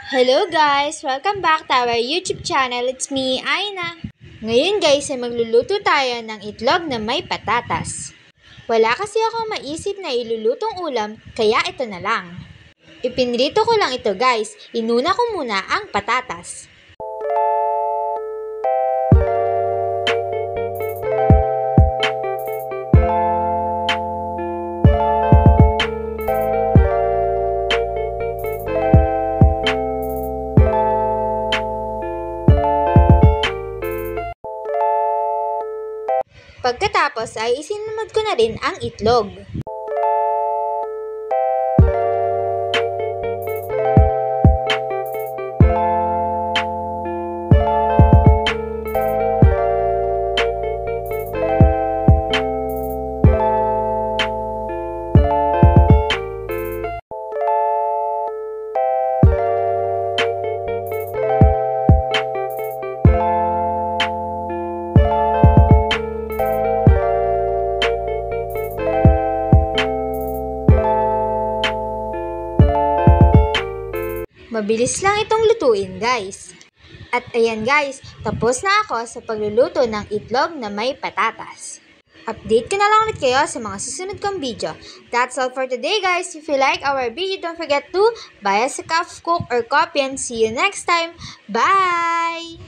Hello guys! Welcome back to our YouTube channel. It's me, Aina. Ngayon guys ay magluluto tayo ng itlog na may patatas. Wala kasi akong maisip na ilulutong ulam kaya ito na lang. Ipinrito ko lang ito guys. Inuna ko muna ang patatas. Pagkatapos ay isinunod ko na rin ang itlog. Mabilis lang itong lutuin guys. At ayan guys, tapos na ako sa pagluluto ng itlog na may patatas. Update ko na lang ulit kayo sa mga susunod kong video. That's all for today guys. If you like our video, don't forget to buy us a cup of Coke or coffee and see you next time. Bye!